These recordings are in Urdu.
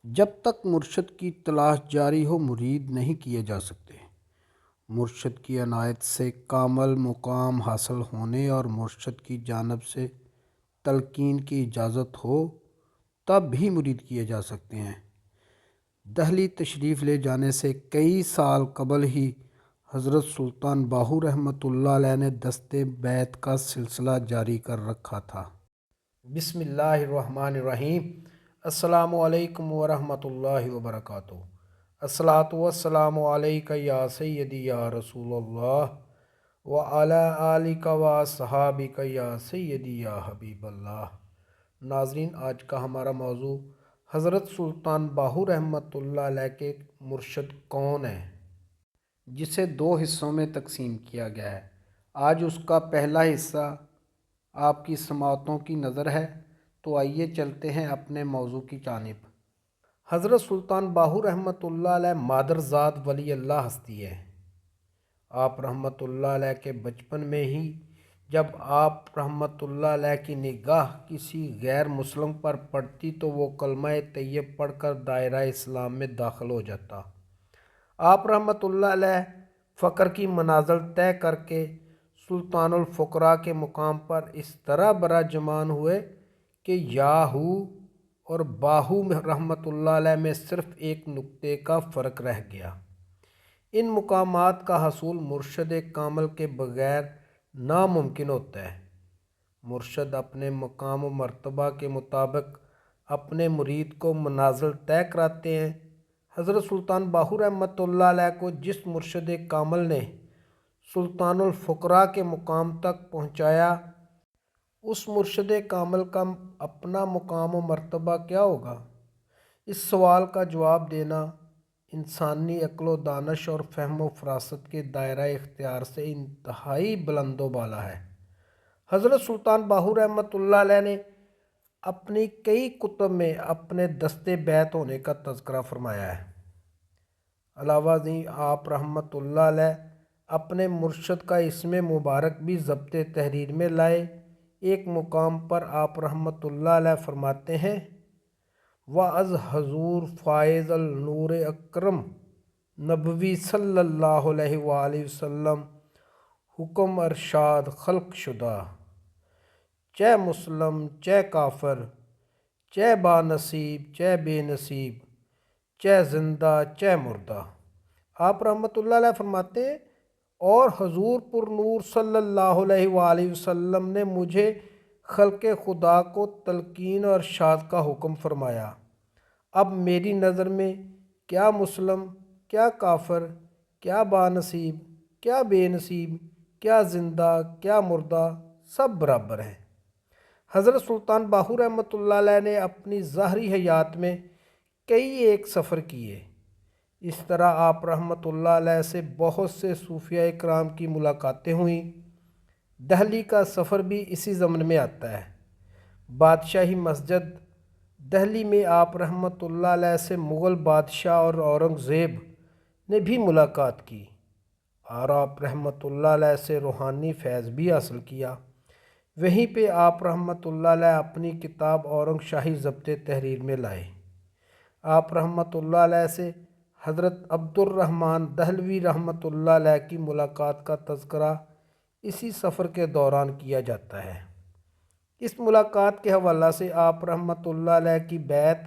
جب تک مرشد کی تلاش جاری ہو مرید نہیں کیے جا سکتے۔ مرشد کی عنایت سے کامل مقام حاصل ہونے اور مرشد کی جانب سے تلقین کی اجازت ہو تب بھی مرید کیے جا سکتے ہیں۔ دہلی تشریف لے جانے سے کئی سال قبل ہی حضرت سلطان باہو رحمۃ اللہ علیہ نے دست بیعت کا سلسلہ جاری کر رکھا تھا۔ بسم اللہ الرحمن الرحیم۔ السلام علیکم ورحمۃ اللہ وبرکاتہ۔ الصلاۃ والسلام علیک یا سیدی یا رسول اللہ وعلی آلک واصحابک یا سیدی یا حبیب اللہ۔ ناظرین، آج کا ہمارا موضوع حضرت سلطان باہو رحمۃ اللہ علیہ کے مرشد کون ہیں، جسے دو حصوں میں تقسیم کیا گیا ہے۔ آج اس کا پہلا حصہ آپ کی سماعتوں کی نظر ہے، تو آئیے چلتے ہیں اپنے موضوع کی جانب۔ حضرت سلطان باہو رحمۃ اللہ علیہ مادرزاد ولی اللہ ہستی ہے۔ آپ رحمۃ اللہ علیہ کے بچپن میں ہی جب آپ رحمۃ اللہ علیہ کی نگاہ کسی غیر مسلم پر پڑتی تو وہ کلمہ طیب پڑھ کر دائرہ اسلام میں داخل ہو جاتا۔ آپ رحمۃ اللہ علیہ فقر کی منازل طے کر کے سلطان الفقراء کے مقام پر اس طرح براجمان ہوئے کہ یاہو اور باہو رحمۃ اللہ علیہ میں صرف ایک نقطے کا فرق رہ گیا۔ ان مقامات کا حصول مرشد کامل کے بغیر ناممکن ہوتا ہے۔ مرشد اپنے مقام و مرتبہ کے مطابق اپنے مرید کو منازل طے کراتے ہیں۔ حضرت سلطان باہو رحمۃ اللہ علیہ کو جس مرشد کامل نے سلطان الفقراء کے مقام تک پہنچایا، اس مرشد کامل کا اپنا مقام و مرتبہ کیا ہوگا؟ اس سوال کا جواب دینا انسانی عقل و دانش اور فہم و فراست کے دائرہ اختیار سے انتہائی بلند و بالا ہے۔ حضرت سلطان باہو رحمۃ اللہ علیہ نے اپنی کئی کتب میں اپنے دست بیعت ہونے کا تذکرہ فرمایا ہے۔ علاوہ ازیں آپ رحمۃ اللہ علیہ اپنے مرشد کا اسم مبارک بھی ضبط تحریر میں لائے۔ ایک مقام پر آپ رحمۃ اللہ علیہ فرماتے ہیں: وَاَز حضور فائز النور اکرم نبوی صلی اللہ علیہ وآلہ وسلم حکم ارشاد خلق شدہ، چہ مسلم چہ کافر، چہ با نصیب چہ بے نصیب، چہ زندہ چہ مردہ۔ آپ رحمۃ اللہ علیہ فرماتے ہیں: اور حضور پر نور صلی اللہ علیہ وآلہ وسلم نے مجھے خلق خدا کو تلقین اور ارشاد کا حکم فرمایا۔ اب میری نظر میں کیا مسلم، کیا کافر، کیا بانصیب، کیا بے نصیب، کیا زندہ، کیا مردہ، سب برابر ہیں۔ حضرت سلطان باہو رحمۃ اللہ علیہ نے اپنی ظاہری حیات میں کئی ایک سفر کیے۔ اس طرح آپ رحمۃ اللہ علیہ سے بہت سے صوفیاء کرام کی ملاقاتیں ہوئیں۔ دہلی کا سفر بھی اسی ضمن میں آتا ہے۔ بادشاہی مسجد دہلی میں آپ رحمۃ اللہ علیہ سے مغل بادشاہ اور اورنگزیب نے بھی ملاقات کی اور آپ رحمۃ اللہ علیہ سے روحانی فیض بھی حاصل کیا۔ وہیں پہ آپ رحمۃ اللہ علیہ اپنی کتاب اورنگ شاہی ضبط تحریر میں لائے۔ آپ رحمۃ اللہ علیہ سے حضرت عبد الرحمن دہلوی رحمۃ اللہ علیہ کی ملاقات کا تذکرہ اسی سفر کے دوران کیا جاتا ہے۔ اس ملاقات کے حوالہ سے آپ رحمۃ اللہ علیہ کی بیعت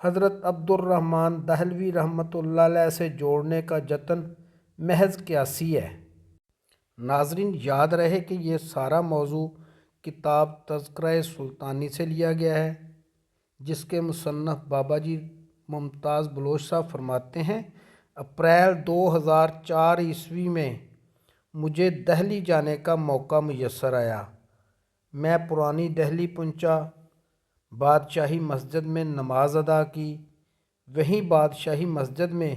حضرت عبد الرحمن دہلوی رحمۃ اللہ علیہ سے جوڑنے کا جتن محض قیاسی ہے۔ ناظرین، یاد رہے کہ یہ سارا موضوع کتاب تذکرہ سلطانی سے لیا گیا ہے، جس کے مصنف بابا جی ممتاز بلوچ صاحب فرماتے ہیں: اپریل 2004 عیسوی میں مجھے دہلی جانے کا موقع میسر آیا۔ میں پرانی دہلی پہنچا، بادشاہی مسجد میں نماز ادا کی۔ وہیں بادشاہی مسجد میں،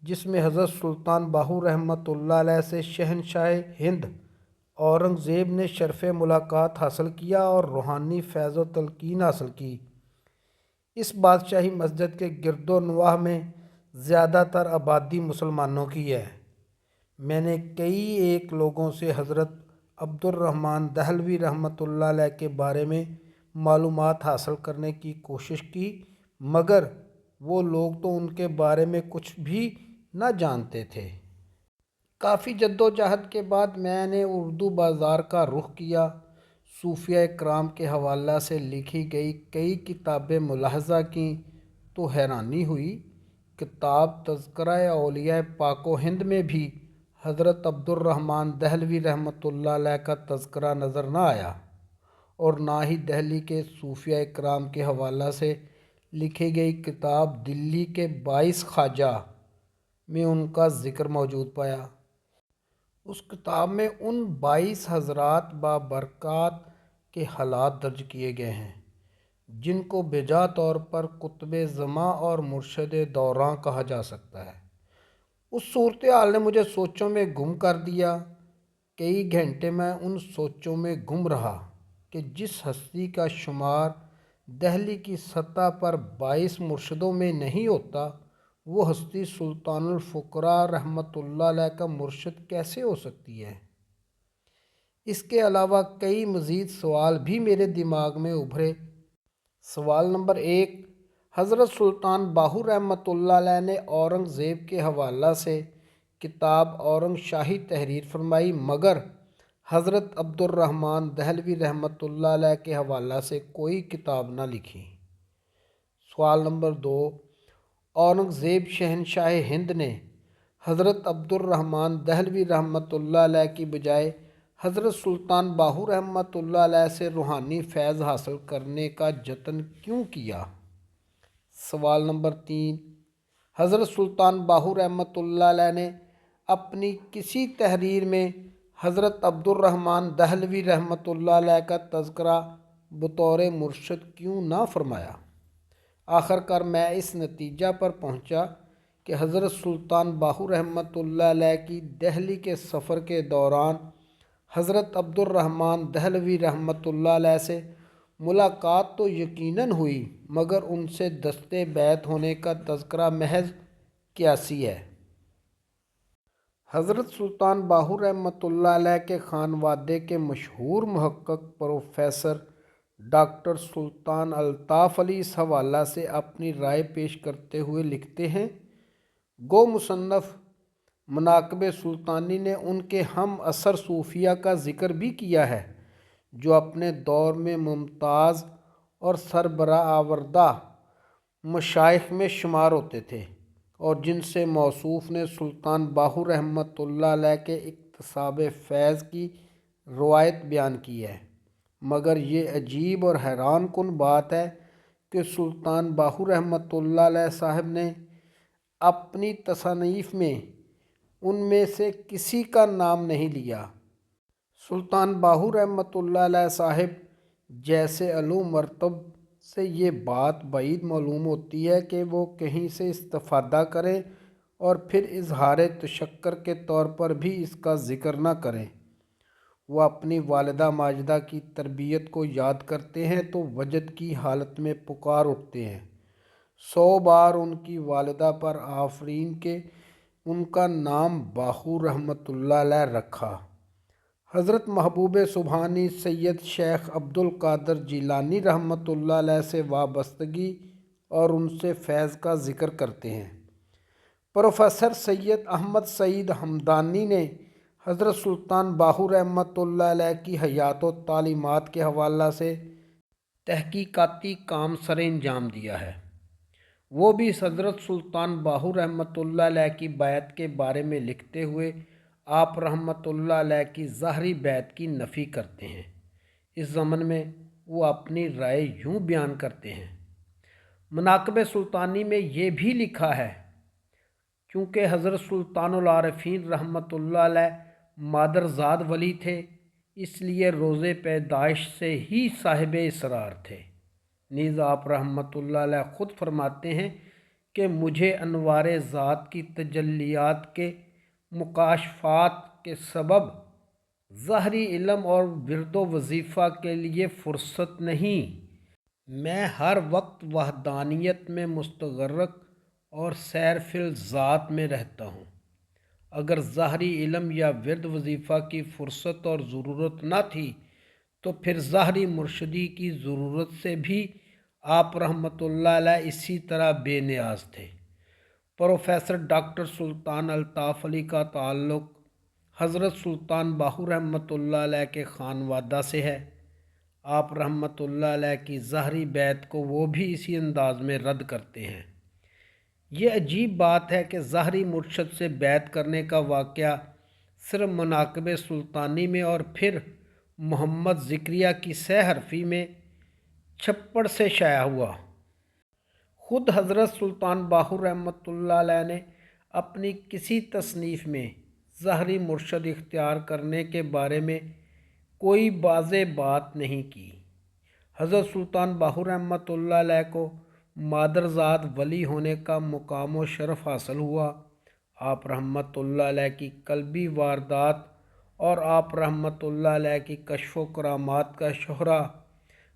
جس میں حضرت سلطان باہو رحمۃ اللہ علیہ سے شہنشاہ ہند اورنگزیب نے شرف ملاقات حاصل کیا اور روحانی فیض و تلقین حاصل کی، اس بادشاہی مسجد کے گرد و نواح میں زیادہ تر آبادی مسلمانوں کی ہے۔ میں نے کئی ایک لوگوں سے حضرت عبد الرحمن دہلوی رحمۃ اللہ علیہ کے بارے میں معلومات حاصل کرنے کی کوشش کی، مگر وہ لوگ تو ان کے بارے میں کچھ بھی نہ جانتے تھے۔ کافی جدوجہد کے بعد میں نے اردو بازار کا رخ کیا۔ صوفیہ کرام کے حوالہ سے لکھی گئی کئی کتابیں ملاحظہ کیں تو حیرانی ہوئی۔ کتاب تذکرہ اولیاء پاک و ہند میں بھی حضرت عبد الرحمن دہلوی رحمۃ اللہ علیہ کا تذکرہ نظر نہ آیا، اور نہ ہی دہلی کے صوفیہ کرام کے حوالہ سے لکھی گئی کتاب دلی کے 22 خواجہ میں ان کا ذکر موجود پایا۔ اس کتاب میں ان 22 حضرات بابرکات کے حالات درج کیے گئے ہیں جن کو بجا طور پر قطب زماں اور مرشد دوراں کہا جا سکتا ہے۔ اس صورتحال نے مجھے سوچوں میں گم کر دیا۔ کئی گھنٹے میں ان سوچوں میں گم رہا کہ جس ہستی کا شمار دہلی کی سطح پر 22 مرشدوں میں نہیں ہوتا، وہ ہستی سلطان الفقراء رحمۃ اللہ علیہ کا مرشد کیسے ہو سکتی ہے؟ اس کے علاوہ کئی مزید سوال بھی میرے دماغ میں ابھرے۔ سوال نمبر 1، حضرت سلطان باہو رحمۃ اللہ علیہ نے اورنگ زیب کے حوالہ سے کتاب اورنگ شاہی تحریر فرمائی، مگر حضرت عبد الرحمن دہلوی رحمۃ اللہ علیہ کے حوالہ سے کوئی کتاب نہ لکھی۔ سوال نمبر 2، اورنگ زیب شہنشاہ ہند نے حضرت عبد الرحمن دہلوی رحمۃ اللہ علیہ کی بجائے حضرت سلطان باہو رحمۃ اللہ علیہ سے روحانی فیض حاصل کرنے کا جتن کیوں کیا؟ سوال نمبر 3، حضرت سلطان باہو رحمۃ اللہ علیہ نے اپنی کسی تحریر میں حضرت عبد الرحمن دہلوی رحمۃ اللہ علیہ کا تذکرہ بطور مرشد کیوں نہ فرمایا؟ آخر کار میں اس نتیجہ پر پہنچا کہ حضرت سلطان باہو رحمۃ اللہ علیہ کی دہلی کے سفر کے دوران حضرت عبد الرحمن دہلوی رحمۃ اللہ علیہ سے ملاقات تو یقیناً ہوئی، مگر ان سے دست بیعت ہونے کا تذکرہ محض قیاسی ہے۔ حضرت سلطان باہو رحمۃ اللہ علیہ کے خانوادے کے مشہور محقق پروفیسر ڈاکٹر سلطان الطاف علی اس حوالہ سے اپنی رائے پیش کرتے ہوئے لکھتے ہیں، گو مصنف مناقب سلطانی نے ان کے ہم عصر صوفیہ کا ذکر بھی کیا ہے جو اپنے دور میں ممتاز اور سربراہ مشائخ میں شمار ہوتے تھے، اور جن سے موصوف نے سلطان باہو رحمۃ اللہ علیہ کے اکتساب فیض کی روایت بیان کی ہے۔ مگر یہ عجیب اور حیران کن بات ہے کہ سلطان باہو رحمۃ اللہ علیہ صاحب نے اپنی تصانیف میں ان میں سے کسی کا نام نہیں لیا۔ سلطان باہو رحمۃ اللہ علیہ صاحب جیسے علو مرتب سے یہ بات بعید معلوم ہوتی ہے کہ وہ کہیں سے استفادہ کریں اور پھر اظہار تشکر کے طور پر بھی اس کا ذکر نہ کریں۔ وہ اپنی والدہ ماجدہ کی تربیت کو یاد کرتے ہیں تو وجد کی حالت میں پکار اٹھتے ہیں، 100 بار ان کی والدہ پر آفرین کہ ان کا نام باہو رحمۃ اللہ علیہ رکھا۔ حضرت محبوب سبحانی سید شیخ عبد القادر جیلانی رحمۃ اللہ علیہ سے وابستگی اور ان سے فیض کا ذکر کرتے ہیں۔ پروفیسر سید احمد سعید ہمدانی نے حضرت سلطان باہو رحمۃ اللہ علیہ کی حیات و تعلیمات کے حوالہ سے تحقیقاتی کام سر انجام دیا ہے۔ وہ بھی حضرت سلطان باہو رحمۃ اللہ علیہ کی بیعت کے بارے میں لکھتے ہوئے آپ رحمۃ اللہ علیہ کی ظاہری بیعت کی نفی کرتے ہیں۔ اس ضمن میں وہ اپنی رائے یوں بیان کرتے ہیں، مناقب سلطانی میں یہ بھی لکھا ہے، چونکہ حضرت سلطان العارفین رحمۃ اللہ علیہ مادرزاد ولی تھے، اس لیے روز پیدائش سے ہی صاحب اسرار تھے۔ نیز آپ رحمۃ اللہ علیہ خود فرماتے ہیں کہ مجھے انوار ذات کی تجلیات کے مکاشفات کے سبب ظاہری علم اور ورد و وظیفہ کے لیے فرصت نہیں۔ میں ہر وقت وحدانیت میں مستغرق اور سیر فی الذات میں رہتا ہوں۔ اگر ظاہری علم یا ورد وظیفہ کی فرصت اور ضرورت نہ تھی تو پھر ظاہری مرشدی کی ضرورت سے بھی آپ رحمۃ اللہ علیہ اسی طرح بے نیاز تھے۔ پروفیسر ڈاکٹر سلطان الطاف علی کا تعلق حضرت سلطان باہو رحمۃ اللہ علیہ کے خانوادہ سے ہے۔ آپ رحمۃ اللہ علیہ کی ظاہری بیعت کو وہ بھی اسی انداز میں رد کرتے ہیں۔ یہ عجیب بات ہے کہ ظاہری مرشد سے بیعت کرنے کا واقعہ صرف مناقب سلطانی میں اور پھر محمد ذکریہ کی سہ حرفی میں چھپڑ سے شائع ہوا۔ خود حضرت سلطان باہو رحمۃ اللہ علیہ نے اپنی کسی تصنیف میں ظاہری مرشد اختیار کرنے کے بارے میں کوئی واضح بات نہیں کی۔ حضرت سلطان باہو رحمۃ اللہ علیہ کو مادرزاد ولی ہونے کا مقام و شرف حاصل ہوا۔ آپ رحمۃ اللہ علیہ کی قلبی واردات اور آپ رحمۃ اللہ علیہ کی کشف و کرامات کا شہرہ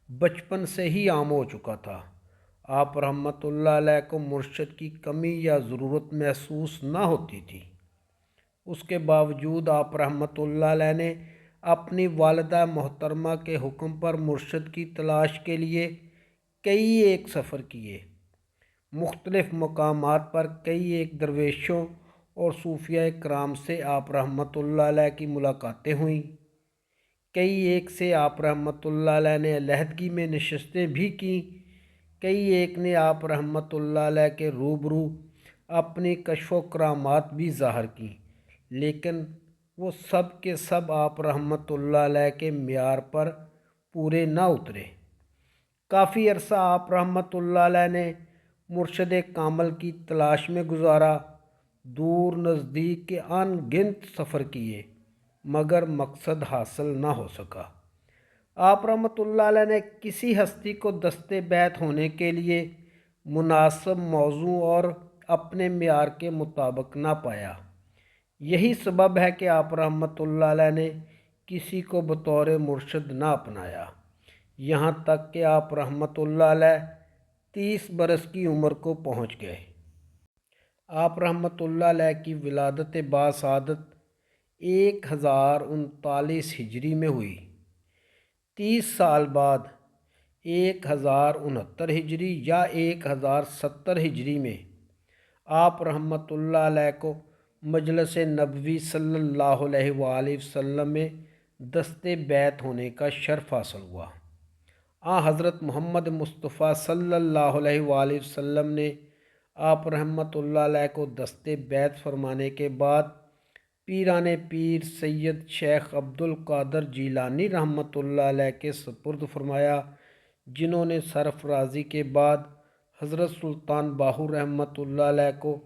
بچپن سے ہی عام ہو چکا تھا۔ آپ رحمۃ اللہ علیہ کو مرشد کی کمی یا ضرورت محسوس نہ ہوتی تھی۔ اس کے باوجود آپ رحمۃ اللہ علیہ نے اپنی والدہ محترمہ کے حکم پر مرشد کی تلاش کے لیے کئی ایک سفر کیے۔ مختلف مقامات پر کئی ایک درویشوں اور صوفیہ کرام سے آپ رحمۃ اللہ علیہ کی ملاقاتیں ہوئیں۔ کئی ایک سے آپ رحمۃ اللہ علیہ نے علیحدگی میں نشستیں بھی کیں۔ کئی ایک نے آپ رحمۃ اللہ علیہ کے روبرو اپنی کشف و کرامات بھی ظاہر کیں، لیکن وہ سب کے سب آپ رحمۃ اللہ علیہ کے معیار پر پورے نہ اترے۔ کافی عرصہ آپ رحمۃ اللہ علیہ نے مرشد کامل کی تلاش میں گزارا۔ دور نزدیک کے ان گنت سفر کیے مگر مقصد حاصل نہ ہو سکا۔ آپ رحمۃ اللہ علیہ نے کسی ہستی کو دست بیعت ہونے کے لیے مناسب موضوع اور اپنے معیار کے مطابق نہ پایا۔ یہی سبب ہے کہ آپ رحمۃ اللہ علیہ نے کسی کو بطور مرشد نہ اپنایا، یہاں تک کہ آپ رحمۃ اللہ علیہ 30 برس کی عمر کو پہنچ گئے۔ آپ رحمۃ اللہ علیہ کی ولادت باسعادت 1039 ہجری میں ہوئی۔ 30 سال بعد 1069 ہجری یا 1070 ہجری میں آپ رحمۃ اللہ علیہ کو مجلس نبوی صلی اللہ علیہ وآلہ وسلم میں دست بیعت ہونے کا شرف حاصل ہوا۔ حضرت محمد مصطفیٰ صلی اللہ علیہ وآلہ وسلم نے آپ رحمۃ اللہ علیہ کو دست بیعت فرمانے کے بعد پیران پیر سید شیخ عبد القادر جیلانی رحمۃ اللہ علیہ کے سپرد فرمایا، جنہوں نے سرفرازی کے بعد حضرت سلطان باہو رحمۃ اللہ علیہ کو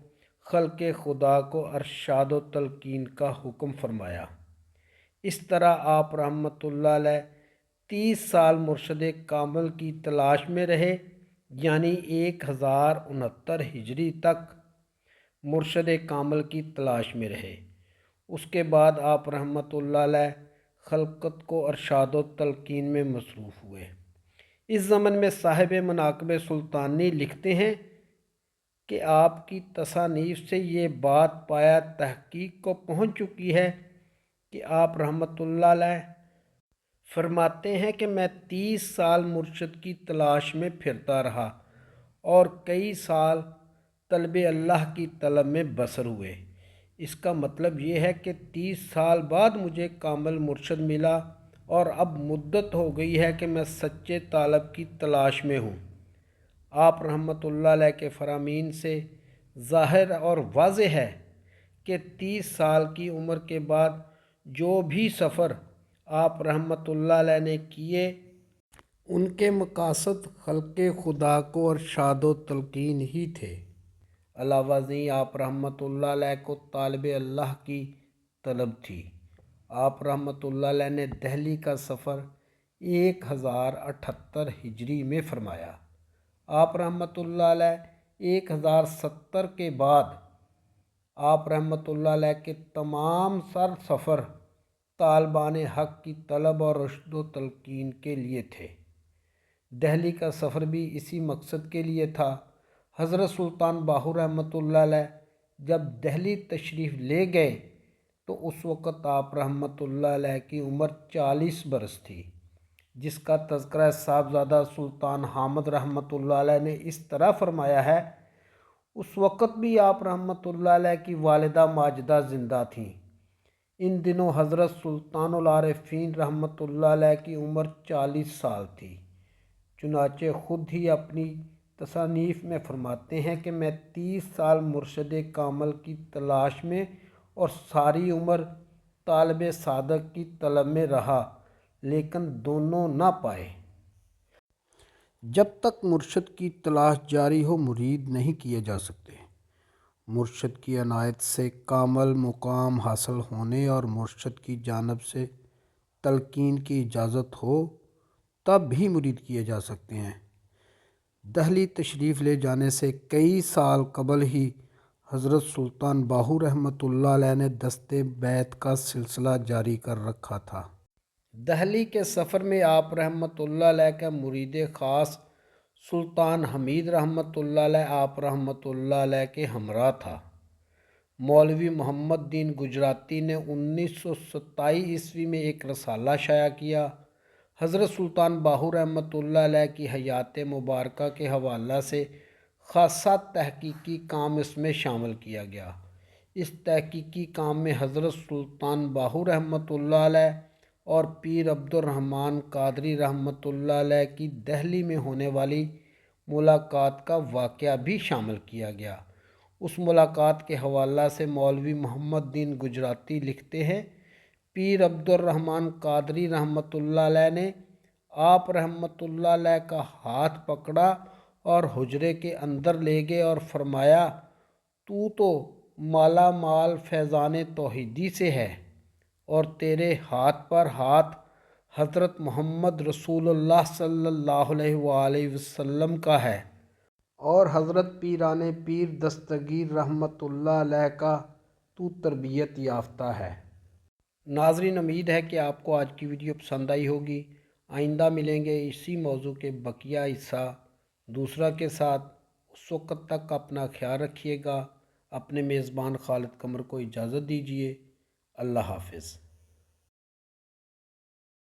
خلق خدا کو ارشاد و تلقین کا حکم فرمایا۔ اس طرح آپ رحمۃ اللہ علیہ 30 سال مرشد کامل کی تلاش میں رہے، یعنی 1069 ہجری تک مرشد کامل کی تلاش میں رہے۔ اس کے بعد آپ رحمۃ اللہ علیہ خلقت کو ارشاد و تلقین میں مصروف ہوئے۔ اس زمن میں صاحب مناقب سلطانی لکھتے ہیں کہ آپ کی تصانیف سے یہ بات پایا تحقیق کو پہنچ چکی ہے کہ آپ رحمۃ اللہ علیہ فرماتے ہیں کہ میں 30 سال مرشد کی تلاش میں پھرتا رہا اور کئی سال طلب اللہ کی طلب میں بسر ہوئے۔ اس کا مطلب یہ ہے کہ 30 سال بعد مجھے کامل مرشد ملا اور اب مدت ہو گئی ہے کہ میں سچے طالب کی تلاش میں ہوں۔ آپ رحمۃ اللہ علیہ کے فرامین سے ظاہر اور واضح ہے کہ 30 سال کی عمر کے بعد جو بھی سفر آپ رحمۃ اللہ علیہ نے کیے ان کے مقاصد خلق خدا کو ارشاد و تلقین ہی تھے۔ علاوہ ازیں آپ رحمۃ اللہ علیہ کو طالب اللہ کی طلب تھی۔ آپ رحمۃ اللہ علیہ نے دہلی کا سفر 1078 ہجری میں فرمایا۔ آپ رحمۃ اللہ علیہ 1070 کے بعد آپ رحمۃ اللہ علیہ کے تمام سر سفر طالبان حق کی طلب اور رشد و تلقین کے لیے تھے۔ دہلی کا سفر بھی اسی مقصد کے لیے تھا۔ حضرت سلطان باہو رحمۃ اللہ علیہ جب دہلی تشریف لے گئے تو اس وقت آپ رحمۃ اللہ علیہ کی عمر 40 برس تھی۔ جس کا تذکرہ صاحبزادہ سلطان حامد رحمۃ اللہ علیہ نے اس طرح فرمایا ہے: اس وقت بھی آپ رحمۃ اللہ علیہ کی والدہ ماجدہ زندہ تھیں۔ ان دنوں حضرت سلطان العارفین رحمۃ اللہ علیہ کی عمر 40 سال تھی۔ چنانچہ خود ہی اپنی تصانیف میں فرماتے ہیں کہ میں 30 سال مرشد کامل کی تلاش میں اور ساری عمر طالب صادق کی طلب میں رہا، لیکن دونوں نہ پائے۔ جب تک مرشد کی تلاش جاری ہو مرید نہیں کیے جا سکتے۔ مرشد کی عنایت سے کامل مقام حاصل ہونے اور مرشد کی جانب سے تلقین کی اجازت ہو تب بھی مرید کیے جا سکتے ہیں۔ دہلی تشریف لے جانے سے کئی سال قبل ہی حضرت سلطان باہو رحمۃ اللہ علیہ نے دست بیعت کا سلسلہ جاری کر رکھا تھا۔ دہلی کے سفر میں آپ رحمۃ اللہ علیہ کا مرید خاص سلطان حمید رحمۃ اللہ علیہ آپ رحمۃ اللہ علیہ کے ہمراہ تھا۔ مولوی محمد دین گجراتی نے 1927 عیسوی میں ایک رسالہ شائع کیا۔ حضرت سلطان باہو رحمۃ اللہ علیہ کی حیات مبارکہ کے حوالہ سے خاصہ تحقیقی کام اس میں شامل کیا گیا۔ اس تحقیقی کام میں حضرت سلطان باہو رحمۃ اللہ علیہ اور پیر عبد الرحمن قادری رحمۃ اللہ علیہ کی دہلی میں ہونے والی ملاقات کا واقعہ بھی شامل کیا گیا۔ اس ملاقات کے حوالہ سے مولوی محمد دین گجراتی لکھتے ہیں: پیر عبد الرحمن قادری رحمۃ اللہ علیہ نے آپ رحمۃ اللہ علیہ کا ہاتھ پکڑا اور حجرے کے اندر لے گئے اور فرمایا: تو مالا مال فیضان توحیدی سے ہے اور تیرے ہاتھ پر ہاتھ حضرت محمد رسول اللہ صلی اللہ علیہ وآلہ وسلم کا ہے اور حضرت پیران پیر دستگیر رحمۃ اللہ علیہ کا تو تربیت یافتہ ہے۔ ناظرین، امید ہے کہ آپ کو آج کی ویڈیو پسند آئی ہوگی۔ آئندہ ملیں گے اسی موضوع کے بقیہ حصہ دوسرا کے ساتھ۔ اس وقت تک اپنا خیال رکھیے گا۔ اپنے میزبان خالد قمر کو اجازت دیجیے۔ اللہ حافظ۔